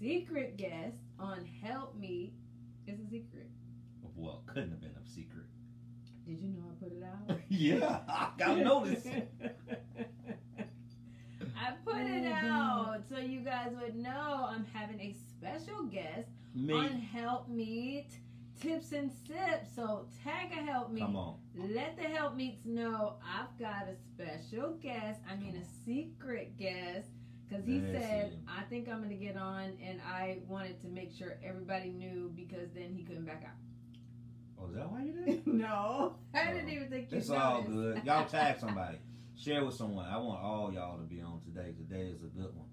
secret guest on Helpmeet is a secret. Well, couldn't have been a secret. Did you know I put it out? Yeah, I got noticed. I put it out so you guys would know I'm having a special guest on Helpmeet Tips and Sips. So tag a Helpmeet. Come on. Let the Helpmeets know I've got a special guest. I mean a secret guest. Because he said, I think I'm going to get on, and I wanted to make sure everybody knew because then he couldn't back out. Oh, is that why you did it? No. I didn't even think you It's all good. Y'all tag somebody. Share with someone. I want all y'all to be on today. Today is a good one.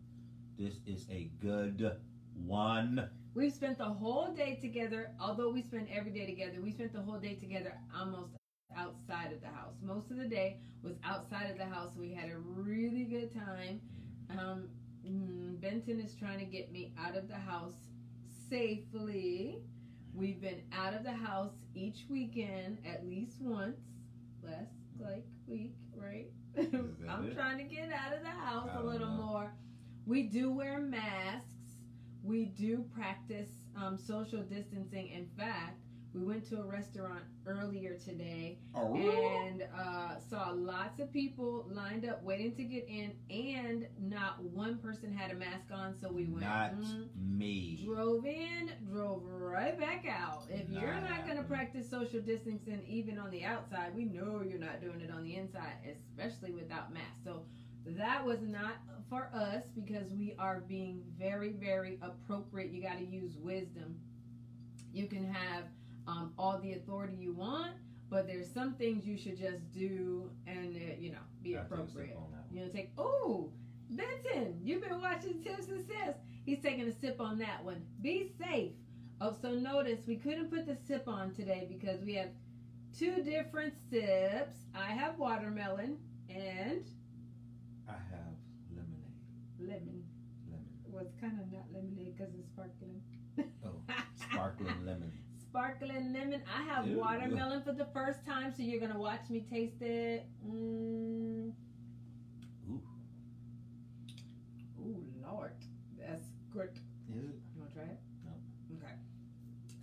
This is a good one. We've spent the whole day together. Although we spend every day together, we spent the whole day together almost outside of the house. Most of the day was outside of the house. We had a really good time. Benton is trying to get me out of the house safely. We've been out of the house each weekend at least once. Last week, right? I'm trying to get out of the house a little more. We do wear masks. We do practice social distancing. In fact, we went to a restaurant earlier today and saw lots of people lined up waiting to get in, and not one person had a mask on, so we went. Not me. Drove in, drove right back out. If you're not going to practice social distancing even on the outside, we know you're not doing it on the inside, especially without masks. So that was not for us because we are being very, very appropriate. You got to use wisdom. You can have all the authority you want, but there's some things you should just do and be appropriate. Benton, you've been watching Tips and Sips. He's taking a sip on that one. Be safe. Oh, so notice we couldn't put the sip on today because we have two different sips. I have watermelon and I have lemonade. Lemon. Well, it's kind of not lemonade because it's sparkling. Oh, sparkling lemon. Sparkling lemon. I have watermelon for the first time, so you're going to watch me taste it. Ooh, Lord. That's good. Is it? You want to try it? No. Okay.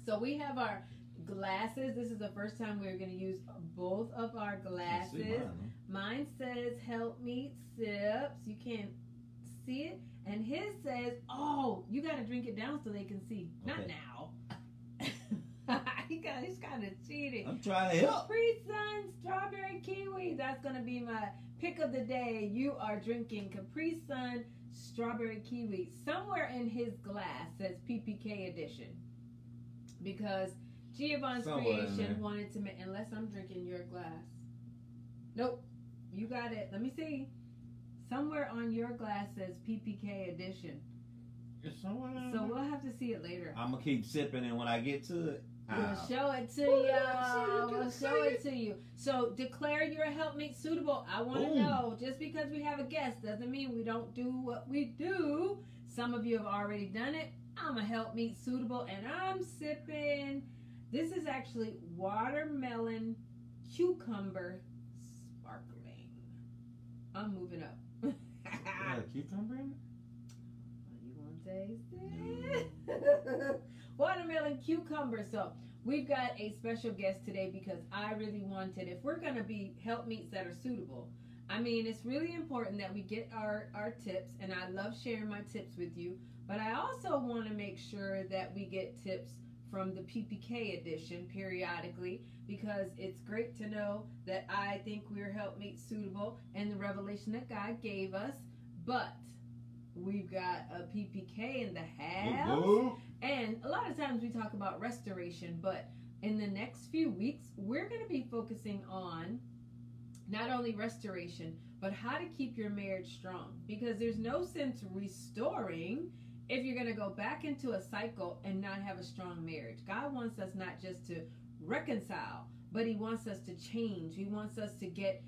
So we have our glasses. This is the first time we're going to use both of our glasses. Mine says Helpmeet Sips. You can't see it. And his says, oh, you got to drink it down so they can see. Okay. Not now. He's kind of cheating. I'm trying to help. Capri Sun strawberry kiwi. That's going to be my pick of the day. You are drinking Capri Sun strawberry kiwi. Somewhere in his glass says PPK edition. Because Giovan's Creation wanted to make, unless I'm drinking your glass. Nope. You got it. Let me see. Somewhere on your glass says PPK edition. So we'll have to see it later. I'm going to keep sipping, and when I get to it, we'll show it to you. We'll show it to you. So declare you're a Helpmeet suitable. I want to know, just because we have a guest doesn't mean we don't do what we do. Some of you have already done it. I'm a Helpmeet suitable, and I'm sipping. This is actually watermelon cucumber sparkling. I'm moving up. Cucumber in it? You want to taste it? Watermelon cucumber. So we've got a special guest today because I really wanted, if we're going to be Helpmeets that are suitable, I mean, it's really important that we get our tips, and I love sharing my tips with you, but I also want to make sure that we get tips from the PPK edition periodically, because it's great to know that I think we're Helpmeet suitable and the revelation that God gave us, but we've got a PPK in the house. And a lot of times we talk about restoration, but in the next few weeks, we're going to be focusing on not only restoration, but how to keep your marriage strong. Because there's no sense restoring if you're going to go back into a cycle and not have a strong marriage. God wants us not just to reconcile, but he wants us to change. He wants us to get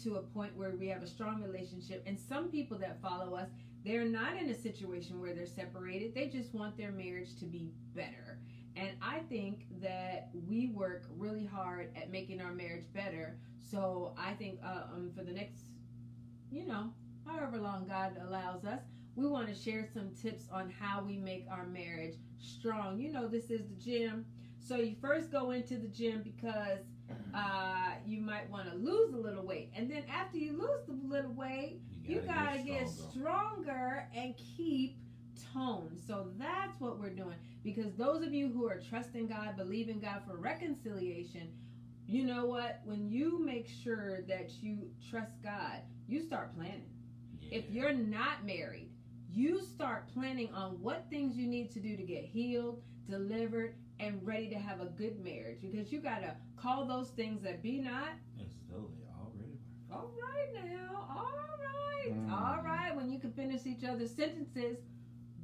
to a point where we have a strong relationship. And some people that follow us, they're not in a situation where they're separated. They just want their marriage to be better. And I think that we work really hard at making our marriage better. So I think for the next, however long God allows us, we want to share some tips on how we make our marriage strong. You know, this is the gym. So you first go into the gym because you might want to lose a little weight. And then after you lose the little weight, you got to get stronger and keep tone. So that's what we're doing. Because those of you who are trusting God, believing God for reconciliation, you know what? When you make sure that you trust God, you start planning. Yeah. If you're not married, you start planning on what things you need to do to get healed, delivered, and ready to have a good marriage. Because you got to call those things that be not. As though they already were. All right now. All right. All right. When you can finish each other's sentences,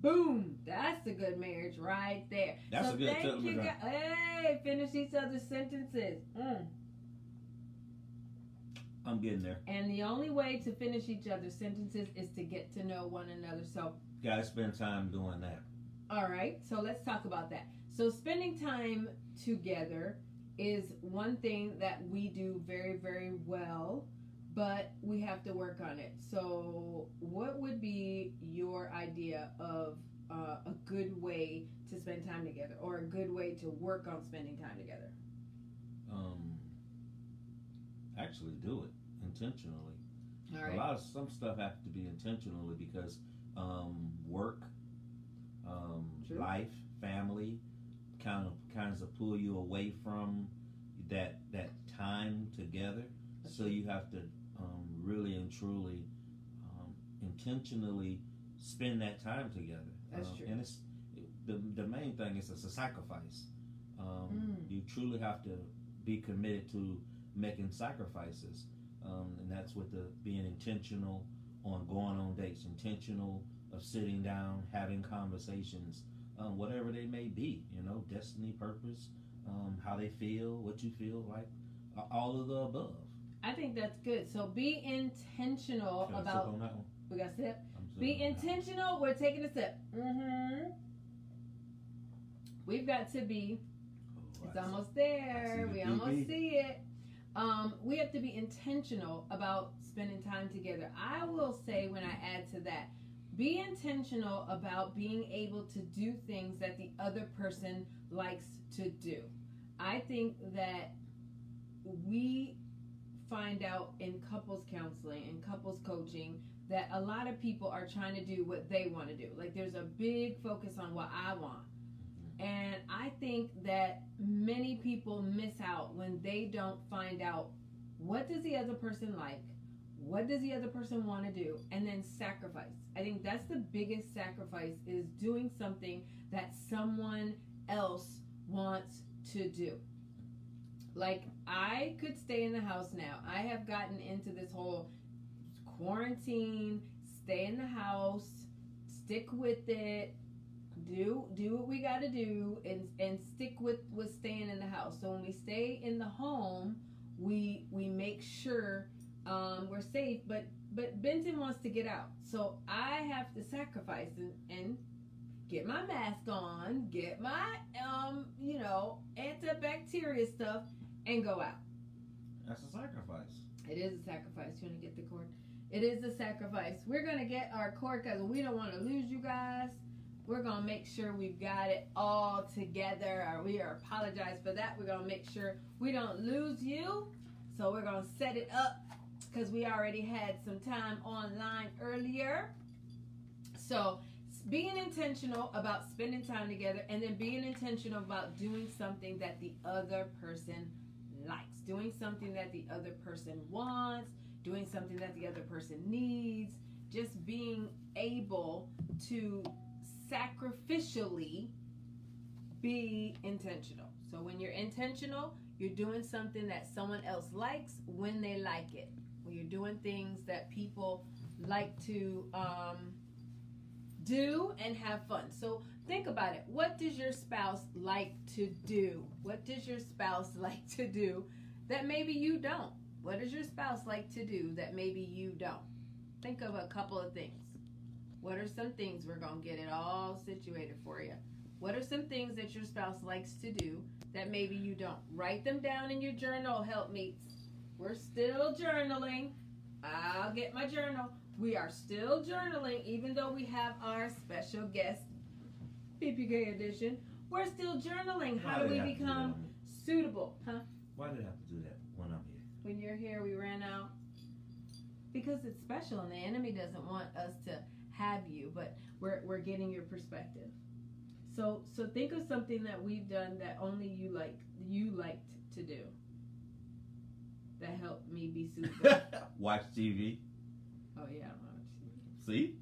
boom. That's a good marriage right there. That's a good tip. Thank you. Hey, finish each other's sentences. I'm getting there. And the only way to finish each other's sentences is to get to know one another. So, gotta spend time doing that. All right. So let's talk about that. So spending time together is one thing that we do very, very well, but we have to work on it. So what would be your idea of a good way to spend time together, or a good way to work on spending time together? Actually do it intentionally. All right. Some stuff have to be intentionally because work, life, family kinds of pull you away from that time together. So you have to really and truly intentionally spend that time together. That's true. And it's the main thing is it's a sacrifice. You truly have to be committed to making sacrifices, and that's with the being intentional on going on dates, intentional of sitting down, having conversations, whatever they may be, you know, destiny, purpose, how they feel, what you feel like, all of the above. I think that's good. So be intentional Can I about. sip on that one? We got a sip. Be intentional. We're taking a sip. We've got to be. It's almost there. We almost see it. We have to be intentional about spending time together. I will say, when I add to that, be intentional about being able to do things that the other person likes to do. I think that we find out in couples counseling and couples coaching that a lot of people are trying to do what they want to do. Like, there's a big focus on what I want. And I think that many people miss out when they don't find out what does the other person like, what does the other person want to do, and then sacrifice. I think that's the biggest sacrifice, is doing something that someone else wants to do. Like, I could stay in the house now. I have gotten into this whole quarantine, stay in the house, stick with it, do what we got to do, and stick with staying in the house. So when we stay in the home, we make sure we're safe. But Benton wants to get out, so I have to sacrifice and get my mask on, get my antibacterial stuff, and go out. That's a sacrifice. It is a sacrifice. You want to get the cord? It is a sacrifice. We're gonna get our cord because we don't want to lose you guys. We're going to make sure we've got it all together. We apologize for that. We're going to make sure we don't lose you. So we're going to set it up because we already had some time online earlier. So being intentional about spending time together, and then being intentional about doing something that the other person likes, doing something that the other person wants, doing something that the other person needs, just being able to sacrificially be intentional. So when you're intentional, you're doing something that someone else likes when they like it. When you're doing things that people like to do and have fun. So think about it. What does your spouse like to do? What does your spouse like to do that maybe you don't? What does your spouse like to do that maybe you don't? Think of a couple of things. What are some things? We're going to get it all situated for you. What are some things that your spouse likes to do that maybe you don't? Write them down in your journal, Helpmeets. We're still journaling. I'll get my journal. We are still journaling, even though we have our special guest PPK edition. We're still journaling. How do we become suitable? Huh? Why did I have to do that when I'm here? When you're here, we ran out. Because it's special and the enemy doesn't want us to have you, but we're getting your perspective. So think of something that we've done that only you liked to do. That helped me be suitable. Watch TV. Oh yeah, I watch TV. See?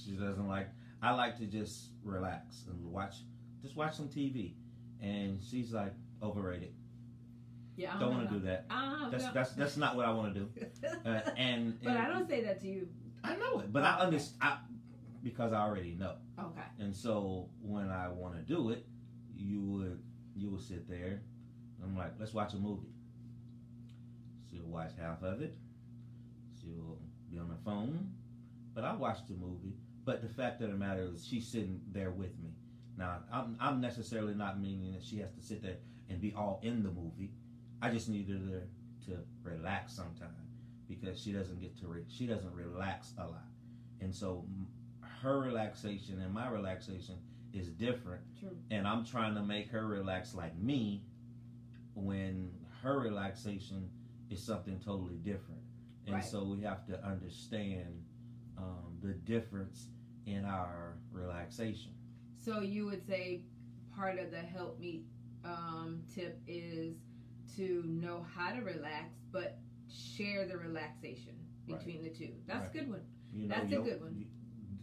She doesn't like. I like to just relax and watch some TV. And she's like, overrated. Yeah, don't want to do that. That's not what I want to do. But I don't say that to you. I know it, but I understand because I already know. Okay. And so when I want to do it, you would sit there. I'm like, let's watch a movie. She'll watch half of it. She'll be on her phone, but I watch the movie. But the fact of the matter is, she's sitting there with me. Now, I'm necessarily not meaning that she has to sit there and be all in the movie. I just need her to relax sometime because she doesn't relax a lot, and so her relaxation and my relaxation is different. True. And I'm trying to make her relax like me when her relaxation is something totally different, and right. So we have to understand the difference in our relaxation. So you would say part of the Helpmeet tip is to know how to relax, but share the relaxation between the two. That's a good one. That's a good one.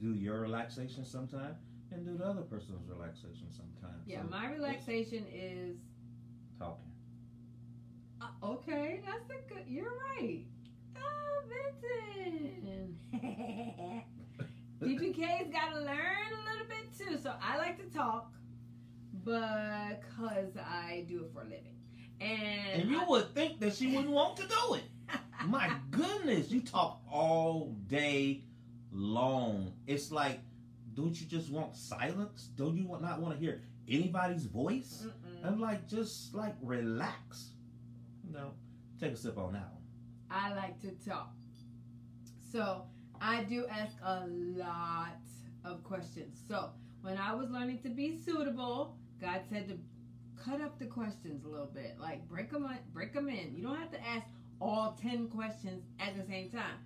Do your relaxation sometime, and do the other person's relaxation sometime. Yeah, so my relaxation is talking. Okay, that's a good. You're right. Oh, Vincent. PPK's got to learn a little bit too. So I like to talk because I do it for a living. And you would think that she wouldn't want to do it. My goodness, you talk all day long. It's like, don't you just want silence? Don't you not want to hear anybody's voice? Mm-mm. I'm like, just like relax. No, take a sip on that one. I like to talk. So I do ask a lot of questions. So when I was learning to be suitable, God said to cut up the questions a little bit, like break them in. You don't have to ask all 10 questions at the same time.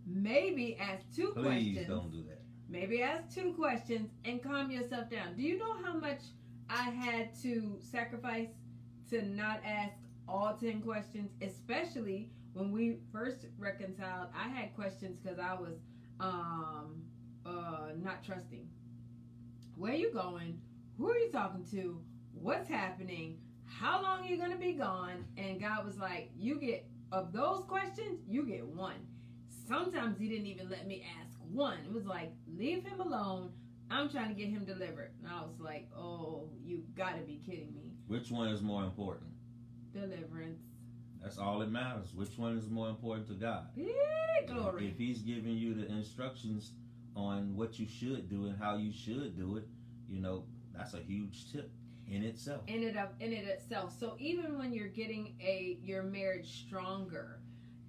Maybe ask two questions. Please don't do that. Maybe ask 2 questions and calm yourself down. Do you know how much I had to sacrifice to not ask all 10 questions, especially when we first reconciled? I had questions because I was not trusting. Where are you going? Who are you talking to? What's happening? How long are you going to be gone? And God was like, you get, of those questions, you get 1. Sometimes he didn't even let me ask 1. It was like, leave him alone. I'm trying to get him delivered. And I was like, oh, you got to be kidding me. Which one is more important? Deliverance. That's all that matters. Which one is more important to God? Glory. If he's giving you the instructions on what you should do and how you should do it, that's a huge tip in itself. In it itself. So even when you're getting your marriage stronger,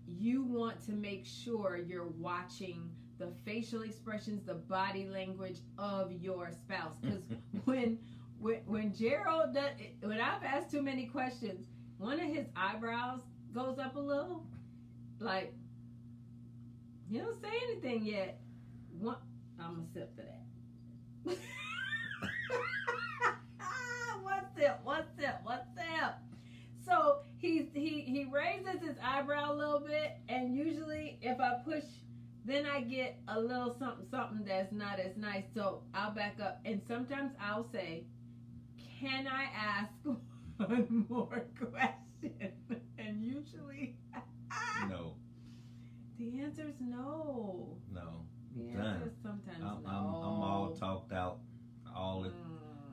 you want to make sure you're watching the facial expressions, the body language of your spouse. Because when Gerald does, when I've asked too many questions, one of his eyebrows goes up a little. Like, he don't say anything yet. I'm gonna sip to that. One sip. So he raises his eyebrow a little bit, and usually if I push, then I get a little something that's not as nice. So I'll back up, and sometimes I'll say, "Can I ask one more question?" And usually, no. The answer is no. No. The answer is sometimes no. I'm all talked out, all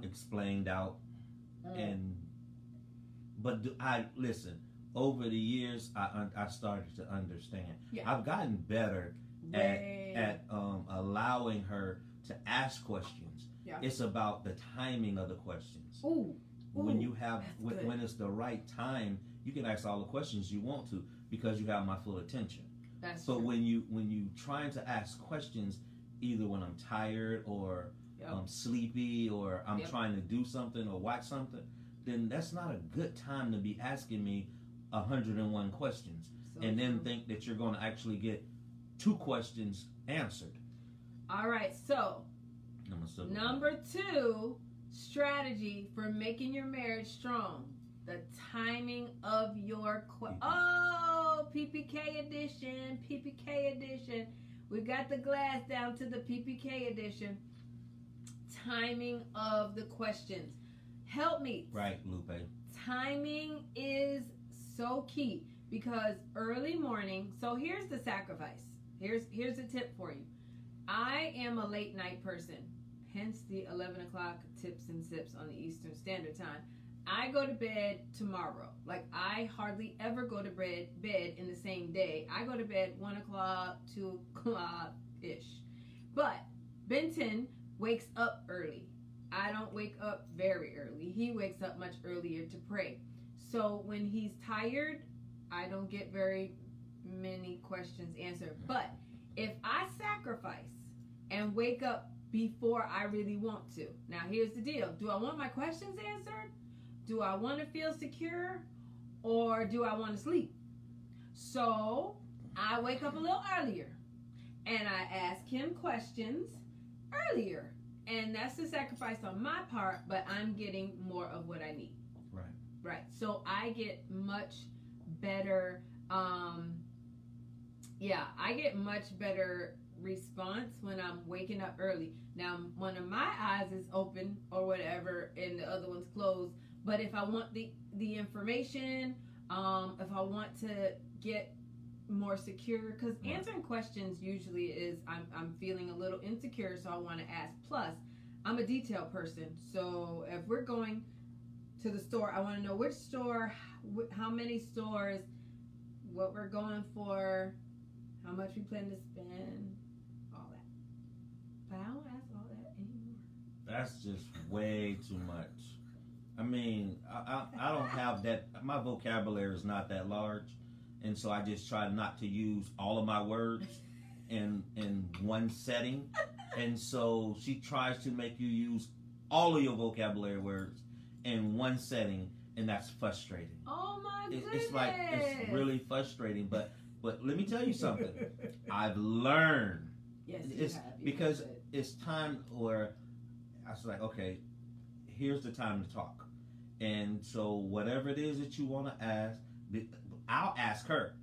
explained out, but I listen. Over the years, I started to understand. Yeah. I've gotten better at allowing her to ask questions. Yeah. It's about the timing of the questions. Ooh. When you have when it's the right time, you can ask all the questions you want to because you have my full attention. That's so true. when you trying to ask questions, either when I'm tired or I'm sleepy or I'm trying to do something or watch something, then that's not a good time to be asking me 101 questions and then think that you're going to actually get 2 questions answered. All right, so number 2 strategy for making your marriage strong: the timing of your PPK edition. PPK edition. We got the glass down to the PPK edition. Timing of the questions. Helpmeet. Right, Lupe. Timing is so key because early morning. So here's the sacrifice. Here's a tip for you. I am a late night person, hence the 11 o'clock tips and sips on the Eastern Standard Time. I go to bed tomorrow. Like, I hardly ever go to bed in the same day. I go to bed 1 o'clock, 2 o'clock-ish. But Benton wakes up early. I don't wake up very early. He wakes up much earlier to pray. So when he's tired, I don't get very many questions answered. But if I sacrifice and wake up before I really want to. Now, here's the deal. Do I want my questions answered? Do I want to feel secure? Or do I want to sleep? So I wake up a little earlier and I ask him questions earlier. And that's the sacrifice on my part, but I'm getting more of what I need. Right. Right. So I get much better, I get much better response when I'm waking up early. Now, one of my eyes is open or whatever and the other one's closed. But if I want the information, if I want to get more secure, because answering questions usually is I'm feeling a little insecure, so I want to ask. Plus, I'm a detail person, so if we're going to the store, I want to know which store, how many stores, what we're going for, how much we plan to spend, all that. But I don't ask all that anymore. That's just way too much. I mean, I don't have that. My vocabulary is not that large, and so I just try not to use all of my words in one setting. And so she tries to make you use all of your vocabulary words in one setting, and that's frustrating. Oh my goodness! It's really frustrating. But let me tell you something. I've learned. Yes, it's because it's time where I was like, okay, here's the time to talk. And so whatever it is that you want to ask, I'll ask her,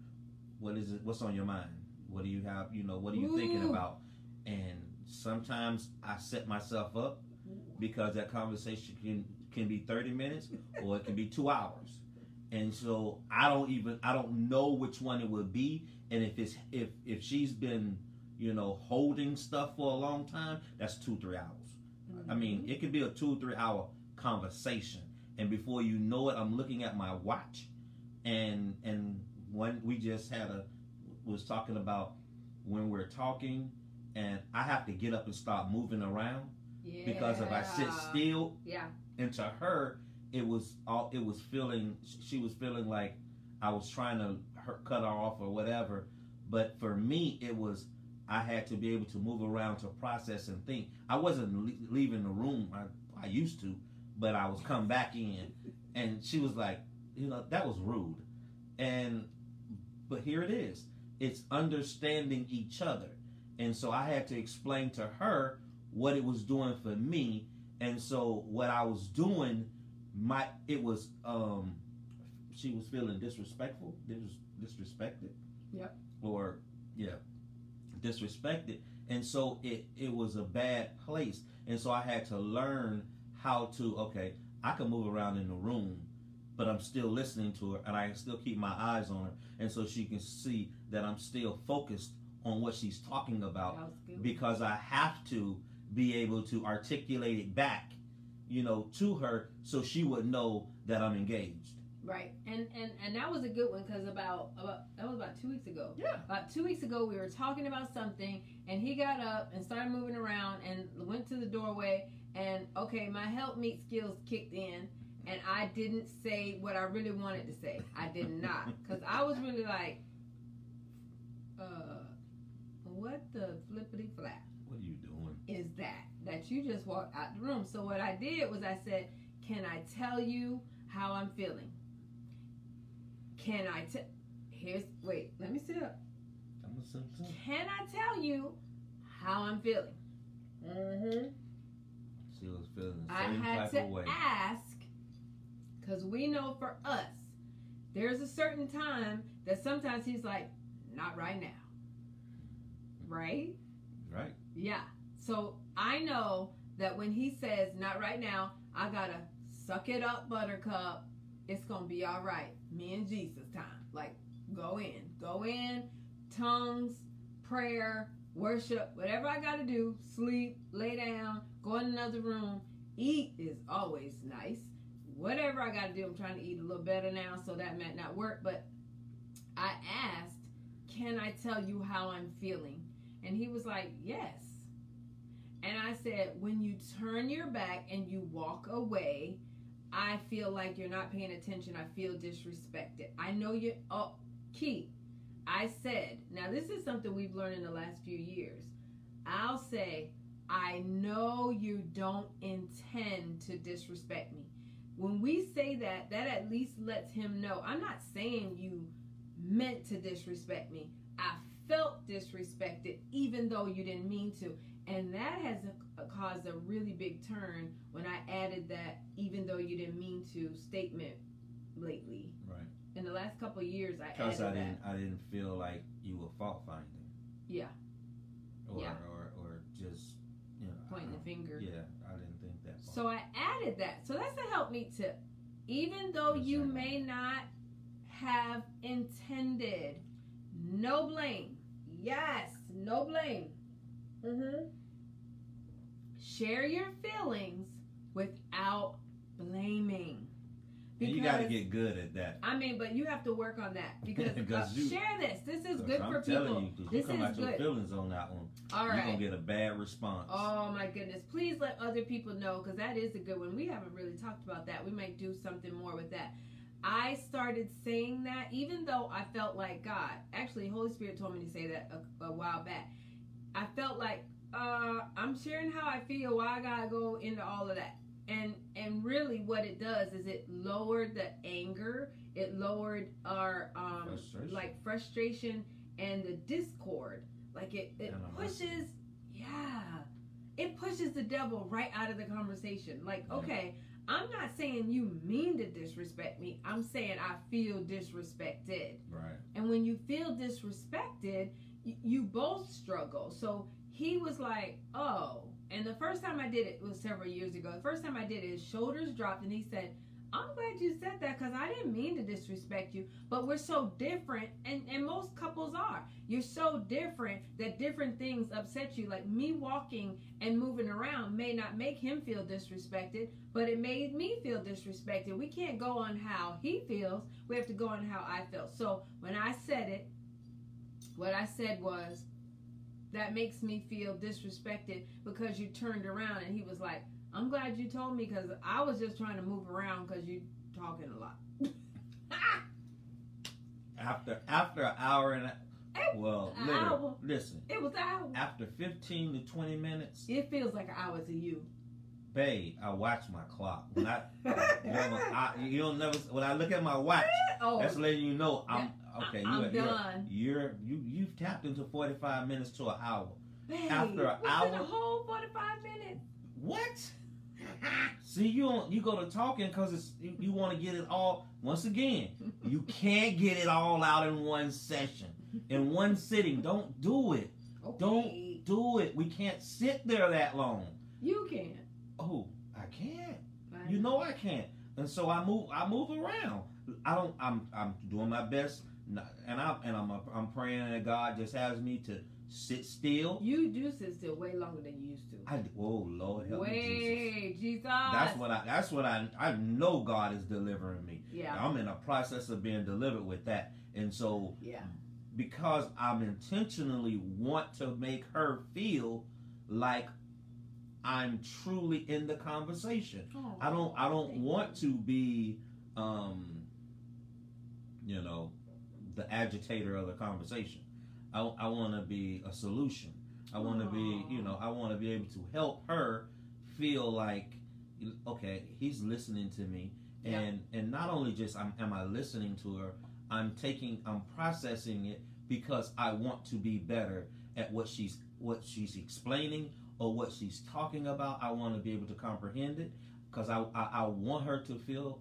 what is it? What's on your mind? What do you have? What are you thinking about? And sometimes I set myself up because that conversation can be 30 minutes or it can be 2 hours. And so I don't know which one it would be. And if she's been, holding stuff for a long time, that's 2-3 hours. I mean, it could be a 2-3 hour conversation. And before you know it, I'm looking at my watch. And when we just was talking about when we're talking, and I have to get up and start moving around. Yeah. Because if I sit still, and to her, she was feeling like I was trying to cut her off or whatever. But for me, it was, I had to be able to move around to process and think. I wasn't leaving the room. I used to, but I was come back in, and she was like, that was rude. But here it is. It's understanding each other. And so I had to explain to her what it was doing for me. And so what I was doing, she was feeling disrespectful, disrespected. Yep. Disrespected. And so it was a bad place. And so I had to learn how to, I can move around in the room, but I'm still listening to her and I can still keep my eyes on her. And so she can see that I'm still focused on what she's talking about, because I have to be able to articulate it back, to her, so she would know that I'm engaged. Right. And that was a good one, because that was about 2 weeks ago. Yeah. About 2 weeks ago, we were talking about something, and he got up and started moving around and went to the doorway, and my Helpmeet skills kicked in, and I didn't say what I really wanted to say. I did not, because I was really like, what the flippity flap? What are you doing? Is that you just walked out the room? So what I did was I said, "Can I tell you how I'm feeling? Can I tell? Wait, let me sit up. I'm gonna sit too. Can I tell you how I'm feeling?" Mm-hmm. She was feeling the I same had type to of way. ask, because we know for us, there's a certain time that sometimes he's like, "Not right now." Right? Right. Yeah. So I know that when he says, "Not right now," I gotta suck it up, buttercup. It's gonna be all right. Me and Jesus time. Like, go in, tongues, prayer, worship, whatever I gotta do, sleep, lay down, go in another room. Eat is always nice. Whatever I gotta do, I'm trying to eat a little better now, so that might not work. But I asked, "Can I tell you how I'm feeling?" And he was like, "Yes." And I said, "When you turn your back and you walk away, I feel like you're not paying attention. I feel disrespected. I know you." Oh, key. I said, now this is something we've learned in the last few years. I'll say, "I know you don't intend to disrespect me." When we say that, that at least lets him know, I'm not saying you meant to disrespect me. I felt disrespected even though you didn't mean to. And that has caused a really big turn when I added that "even though you didn't mean to" statement lately. Right. In the last couple of years, I Because added I didn't feel like you were fault finding. Yeah. Or, Yeah. or just, you know. Pointing the finger. Yeah, I didn't think that. So I added that. So that's a help me tip. Even though you may not have intended, no blame. Yes, no blame. Mm-hmm. Share your feelings without blaming. And you got to get good at that. I mean, but you have to work on that because share this. This is good for I'm telling people. You, this you come is out good. your feelings on that one. All right. You're going to get a bad response. Oh, my goodness. Please let other people know, because that is a good one. We haven't really talked about that. We might do something more with that. I started saying that even though I felt like God. Actually, Holy Spirit told me to say that a while back. I felt like I'm sharing how I feel. Why I got to go into all of that? And really what it does is it lowered the anger. It lowered our frustration and the discord. Like it pushes, it pushes the devil right out of the conversation. Like, okay, I'm not saying you mean to disrespect me. I'm saying I feel disrespected. Right. And when you feel disrespected, you both struggle. So he was like, "Oh." And the first time I did it was several years ago. The first time I did it, his shoulders dropped and he said, "I'm glad you said that because I didn't mean to disrespect you, but we're so different." And most couples are. You're so different that different things upset you. Like me walking and moving around may not make him feel disrespected, but it made me feel disrespected. We can't go on how he feels. We have to go on how I felt. So when I said it, what I said was, "That makes me feel disrespected because you turned around." And he was like, "I'm glad you told me because I was just trying to move around because you talking a lot." After an hour and listen. It was an hour. After 15 to 20 minutes. It feels like an hour to you. Babe, I watch my clock. When I when I look at my watch, that's letting you know I'm done. You've tapped into 45 minutes to an hour. Babe, after an hour, a whole 45 minutes. What? See, you go to talking because you want to get it all. Once again, you can't get it all out in one session, in one sitting. Don't do it. Okay. Don't do it. We can't sit there that long. You can. Oh, I can't. You know I can't. And so I move around. I'm doing my best, and I'm praying that God just has me to sit still. You do sit still way longer than you used to. Oh Lord, help me, Jesus. That's what I know God is delivering me. Yeah. I'm in a process of being delivered with that, and so because I'm intentionally want to make her feel like I'm truly in the conversation. Oh, I don't want to be, the agitator of the conversation. I want to be a solution. I want to be, I want to be able to help her feel like, okay, he's listening to me, and not only just am I listening to her, I'm processing it because I want to be better at what she's explaining or what she's talking about. I want to be able to comprehend it because I want her to feel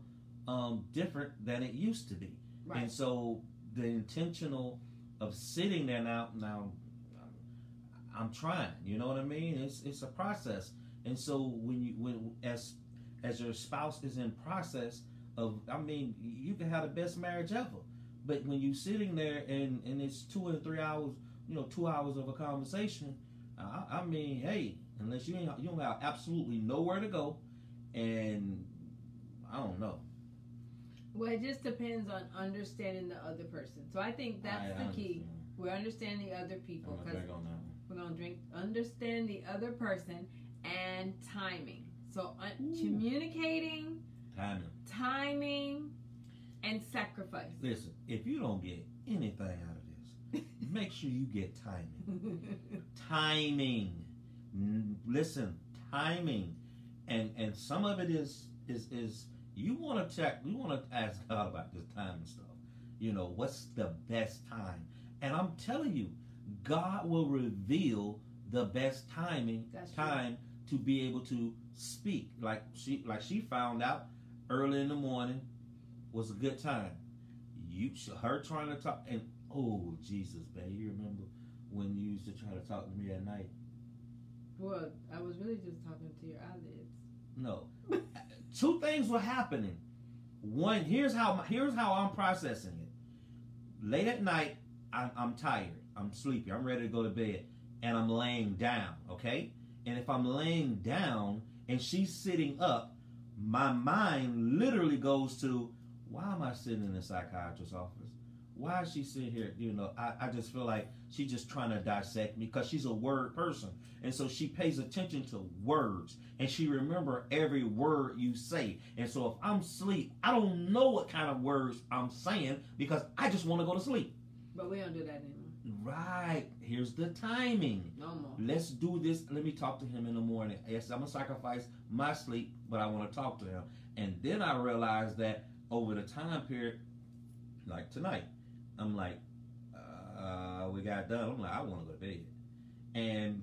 different than it used to be. Right. And so the intentional of sitting there now I'm trying. You know what I mean? It's a process. And so when as your spouse is in process of, I mean, you can have the best marriage ever, but when you sitting there and it's 2 or 3 hours, 2 hours of a conversation, I mean, hey, unless you don't have absolutely nowhere to go, and I don't know. Well, it just depends on understanding the other person. So I think that's the key. We're understanding the other people, because we're going to understand the other person and timing. So communicating, timing, and sacrifice. Listen, if you don't get anything out of this, make sure you get timing. Timing. Listen, timing. And some of it is you want to ask God about this timing stuff. What's the best time? And I'm telling you, God will reveal the best time to be able to speak. Like she found out early in the morning was a good time. Her trying to talk, and oh Jesus, babe, you remember when you used to try to talk to me at night? Well, I was really just talking to your eyelids. No, 2 things were happening. One, here's how I'm processing it. Late at night, I'm tired. I'm sleepy. I'm ready to go to bed, and I'm laying down. Okay, and if I'm laying down and she's sitting up, my mind literally goes to, why am I sitting in the psychiatrist's office? Why is she sitting here? I just feel like she's just trying to dissect me, because she's a word person. And so she pays attention to words, and she remember every word you say. And so if I'm asleep, I don't know what kind of words I'm saying, because I just want to go to sleep. But we don't do that anymore. Right. Here's the timing. No more. Let's do this. Let me talk to him in the morning. Yes, I'm going to sacrifice my sleep, but I want to talk to him. And then I realized that over the time period, like tonight, I'm like, we got done. I'm like, I want to go to bed. And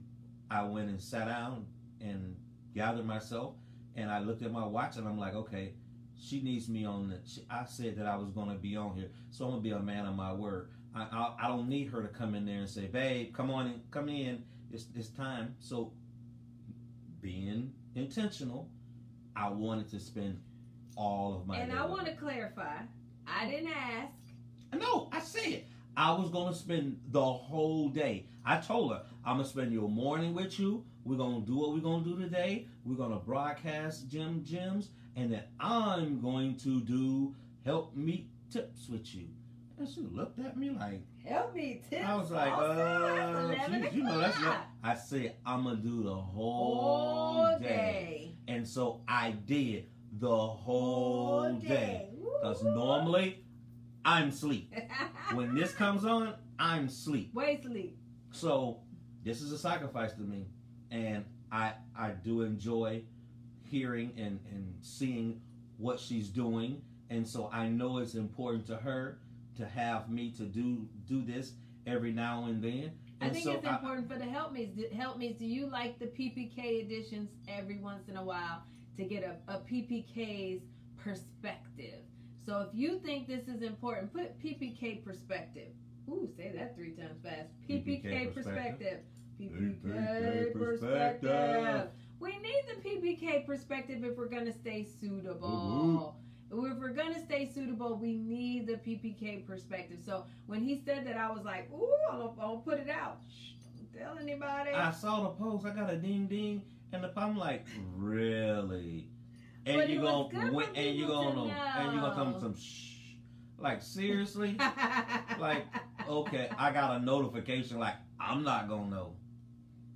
I went and sat down and gathered myself, and I looked at my watch, and I'm like, okay, she needs me on I said that I was going to be on here, so I'm going to be a man of my word. I don't need her to come in there and say, babe, come in. It's time. So being intentional, I wanted to spend all of my And day. I want to clarify, I didn't ask. No, I said I was going to spend the whole day. I told her, I'm going to spend your morning with you. We're going to do what we're going to do today. We're going to broadcast gems. And then I'm going to do Helpmeet tips with you. And she looked at me like, Helpmeet tips? I was like, that's not. I said, I'm going to do the whole day. And so I did the whole day. Because normally, I'm asleep. When this comes on, I'm asleep. Way sleep. So this is a sacrifice to me, and I do enjoy hearing and seeing what she's doing, and so I know it's important to her to have me to do this every now and then. And I think it's important for the Helpmeets. Do you like the PPK editions every once in a while to get a PPK's perspective? So if you think this is important, put PPK perspective. Ooh, say that 3 times fast. PPK perspective. PPK perspective. We need the PPK perspective if we're going to stay suitable. If we're going to stay suitable, we need the PPK perspective. So when he said that, I was like, ooh, I'm going to put it out. Shh, don't tell anybody. I saw the post. I got a ding ding. And I'm like, really? And you're gonna come with some shh. Like, seriously? Like, okay, I got a notification, like, I'm not gonna know.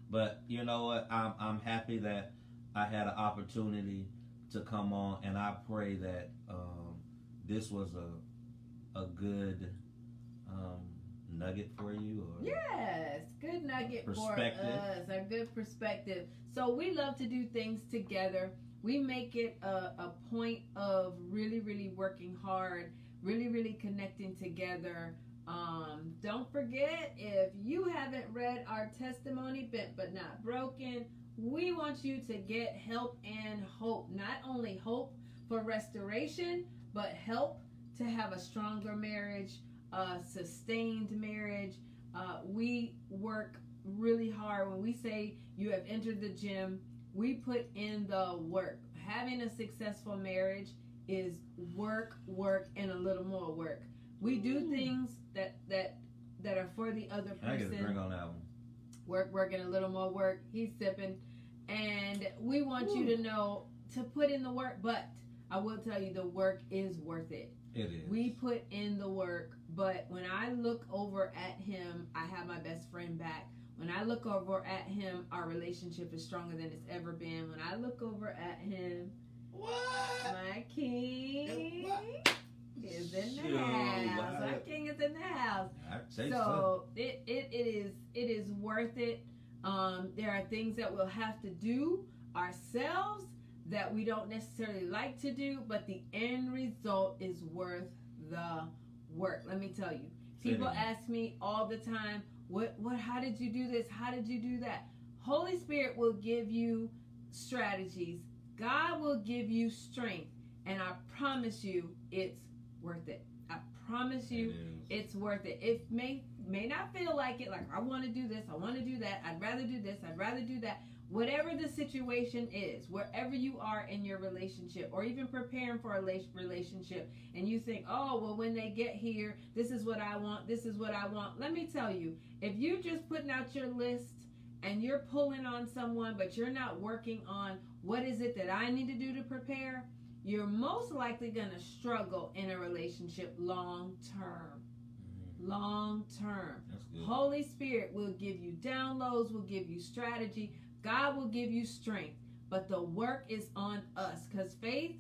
But you know what? I'm happy that I had an opportunity to come on, and I pray that this was a good nugget for you? Or yes, good nugget for us, a good perspective. So we love to do things together. We make it a point of really, really working hard, really, really connecting together. Don't forget, if you haven't read our testimony, Bent But Not Broken, we want you to get help and hope. Not only hope for restoration, but help to have a stronger marriage, a sustained marriage. We work really hard. When we say you have entered the gym, we put in the work. Having a successful marriage is work, and a little more work. We do things that are for the other person. I get a drink on that one. Work, and a little more work. He's sipping. And we want you to know to put in the work, but I will tell you the work is worth it. It is. We put in the work, but when I look over at him, I have my best friend back. When I look over at him, our relationship is stronger than it's ever been. When I look over at him, my king is in the house. My king is in the house. So it is worth it. There are things that we'll have to do ourselves that we don't necessarily like to do, but the end result is worth the work. Let me tell you, people ask me all the time, how did you do this? How did you do that? Holy Spirit will give you strategies. God will give you strength, and I promise you it's worth it. I promise you it's worth it. It may not feel like it, like I want to do this, I want to do that, I'd rather do this, I'd rather do that. Whatever the situation is, wherever you are in your relationship, or even preparing for a relationship, and you think, oh, well, when they get here, this is what I want, this is what I want. Let me tell you, if you're just putting out your list and you're pulling on someone, but you're not working on what is it that I need to do to prepare, you're most likely going to struggle in a relationship long term. Long term. Holy Spirit will give you downloads, will give you strategy. God will give you strength, but the work is on us, because faith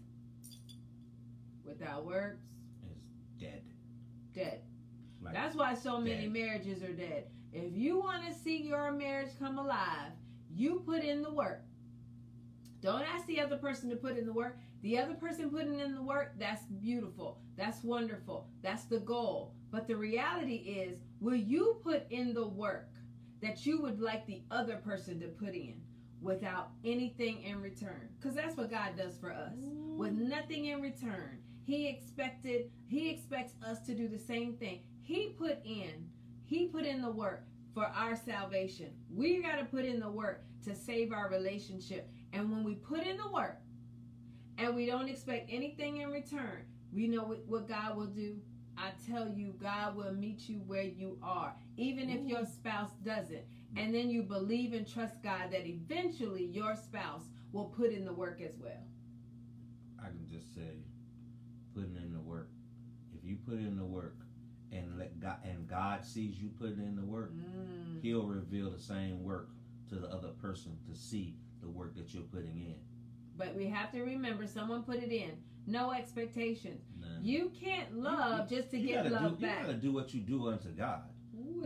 without works is dead. Like that's why so many marriages are dead. If you want to see your marriage come alive, you put in the work. Don't ask the other person to put in the work. The other person putting in the work, that's beautiful. That's wonderful. That's the goal. But the reality is, will you put in the work that you would like the other person to put in without anything in return? Because that's what God does for us. With nothing in return. He expects us to do the same thing. He put in the work for our salvation. We got to put in the work to save our relationship. And when we put in the work and we don't expect anything in return, we know what God will do. I tell you, God will meet you where you are, even if your spouse doesn't. And then you believe and trust God that eventually your spouse will put in the work as well. I can just say, putting in the work. If you put in the work and God sees you putting in the work, He'll reveal the same work to the other person to see the work that you're putting in. But we have to remember, someone put it in. No expectations. None. You can't love just to get love back. You gotta do what you do unto God.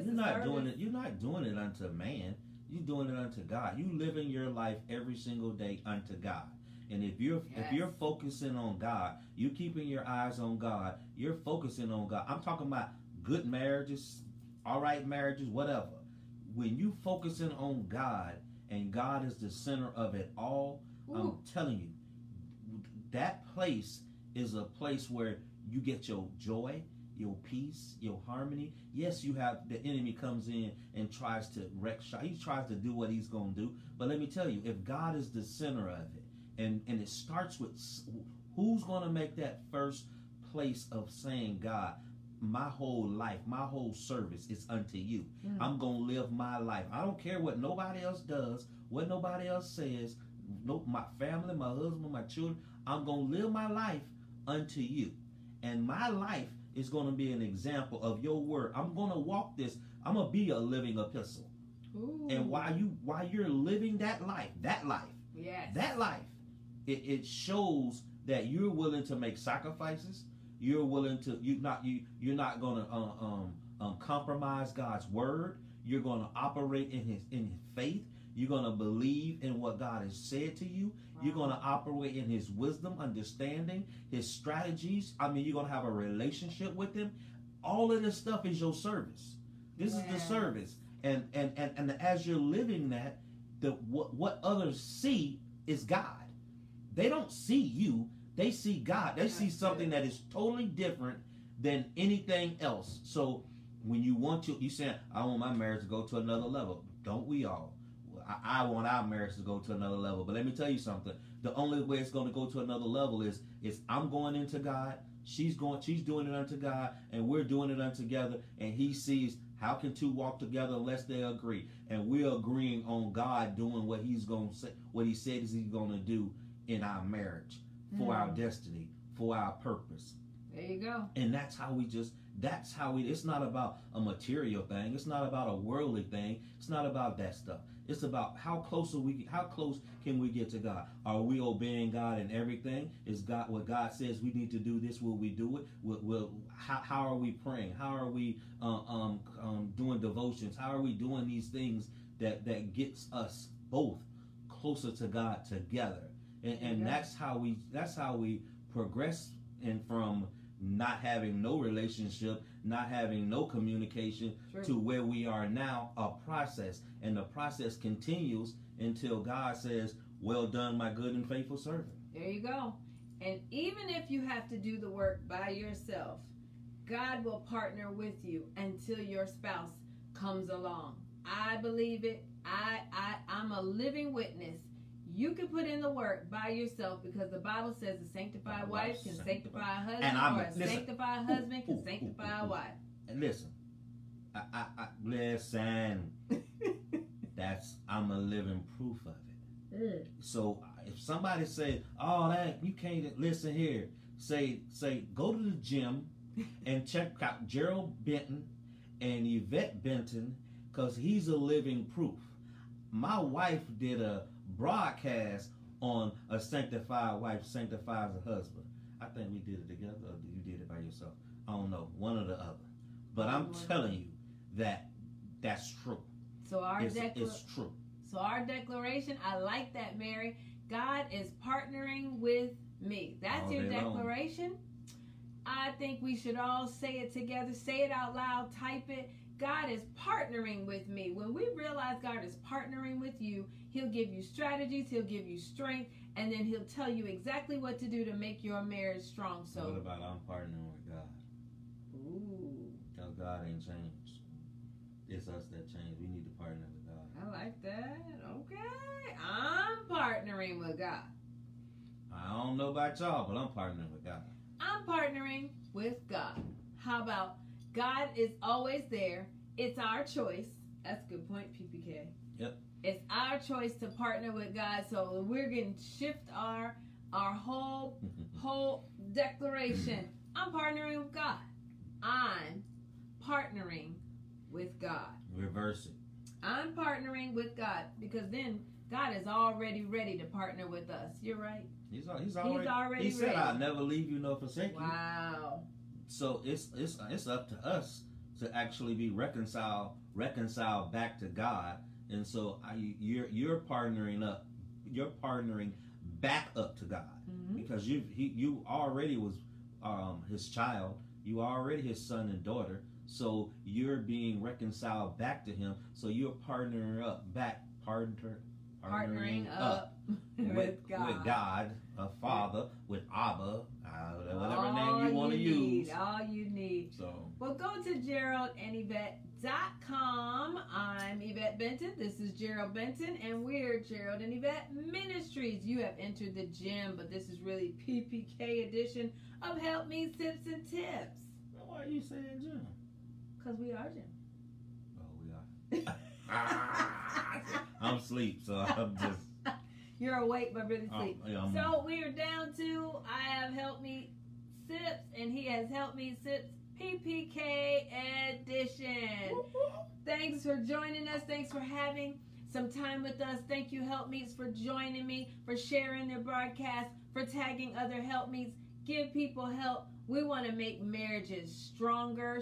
You're not doing it unto man. You're doing it unto God. You living your life every single day unto God. And if you're focusing on God, you keeping your eyes on God, you're focusing on God. I'm talking about good marriages, all right marriages, whatever. When you focusing on God and God is the center of it all, I'm telling you, that place is a place where you get your joy, your peace, your harmony. Yes, you have the enemy comes in and tries to wreck shop. He tries to do what he's going to do. But let me tell you, if God is the center of it, and it starts with who's going to make that first place of saying, God, my whole life, my whole service is unto you. I'm going to live my life. I don't care what nobody else does, what nobody else says. No, my family, my husband, my children, I'm going to live my life unto you. And my life is going to be an example of your word. I'm going to walk this. I'm going to be a living epistle. And while you're living that life, it shows that you're willing to make sacrifices. You're willing to, you're not going to compromise God's word. You're going to operate in his faith. You're going to believe in what God has said to you. Wow. You're going to operate in his wisdom, understanding, his strategies. I mean, you're going to have a relationship with him. All of this stuff is your service. This is the service. And as you're living that, what others see is God. They don't see you. They see God. They see something that is totally different than anything else. So when you say, I want my marriage to go to another level. Don't we all? I want our marriage to go to another level. But let me tell you something. The only way it's going to go to another level is I'm going into God. She's doing it unto God, and we're doing it unto together. And he sees, how can two walk together unless they agree? And we're agreeing on God doing what he's going to say, what he said is he's going to do in our marriage, for our destiny, for our purpose. There you go. And that's how it's not about a material thing. It's not about a worldly thing. It's not about that stuff. It's about how close can we get to God? Are we obeying God in everything? Is God what God says we need to do this? Will we do it? How are we praying? How are we doing devotions? How are we doing these things that gets us both closer to God together? And that's how we progress, and from not having no relationship, not having no communication, to where we are now, a process. And the process continues until God says, well done, my good and faithful servant. There you go. And even if you have to do the work by yourself, God will partner with you until your spouse comes along. I believe it. I'm a living witness. You can put in the work by yourself, because the Bible says a sanctified wife can sanctify a husband, or a sanctified husband can sanctify a wife. And listen, listen. I'm a living proof of it. So if somebody says, "Oh, that you can't," listen here. Say, go to the gym and check out Gerald Benton and Yvette Benton, because he's a living proof. My wife did a broadcast on a sanctified wife sanctifies a husband. I think we did it together, or you did it by yourself. I don't know, one or the other. But I'm telling you that's true. So it's true. So our declaration, I like that, Mary. God is partnering with me. That's your declaration. Long. I think we should all say it together. Say it out loud. Type it. God is partnering with me. When we realize God is partnering with you, he'll give you strategies, he'll give you strength, and then he'll tell you exactly what to do to make your marriage strong. So what about I'm partnering with God? Ooh. Because God ain't changed. It's us that changed. We need to partner with God. I like that. Okay. I'm partnering with God. I don't know about y'all, but I'm partnering with God. I'm partnering with God. How about God is always there. It's our choice. That's a good point, PPK. Yep. It's our choice to partner with God. So we're going to shift our whole declaration. I'm partnering with God. I'm partnering with God. Reverse it. I'm partnering with God, because then God is already ready to partner with us. You're right. He's already. He said, ready. "I'll never leave you nor forsake you." Wow. So it's up to us to actually be reconciled back to God, and so you're partnering up. You're partnering back up to God, because you already was his child. You already his son and daughter. So you're being reconciled back to him. So you're partnering up with God, a Father, with Abba, whatever name you want to use. All you need. So, well, go to GeraldandYvette.com. I'm Yvette Benton. This is Gerald Benton, and we're Gerald and Yvette Ministries. You have entered the gym, but this is really PPK edition of Helpmeet Tips and Tips. Why are you saying gym? Because we are gym. Oh, we are. I'm asleep, so I'm just... You're awake but really asleep. Yeah, so we are down to, I have Helpmeet Sips, and he has Helpmeet Sips PPK edition. Thanks for joining us. Thanks for having some time with us. Thank you, Helpmeets, for joining me, for sharing their broadcast, for tagging other Helpmeets. Give people help. We want to make marriages stronger,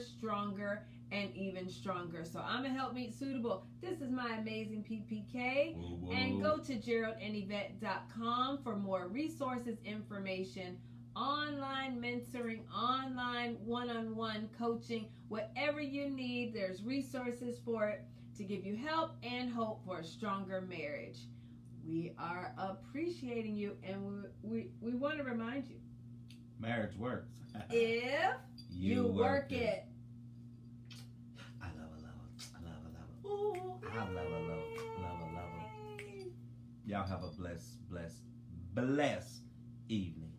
and even stronger. So I'm a Helpmeet Suitable. This is my amazing PPK. Whoa, whoa. And go to GeraldandYvette.com for more resources, information, online mentoring, online one-on-one coaching, whatever you need, there's resources for it to give you help and hope for a stronger marriage. We are appreciating you, and we want to remind you. Marriage works. If you work it. I love it. Ooh, I love it. Y'all have a blessed evening.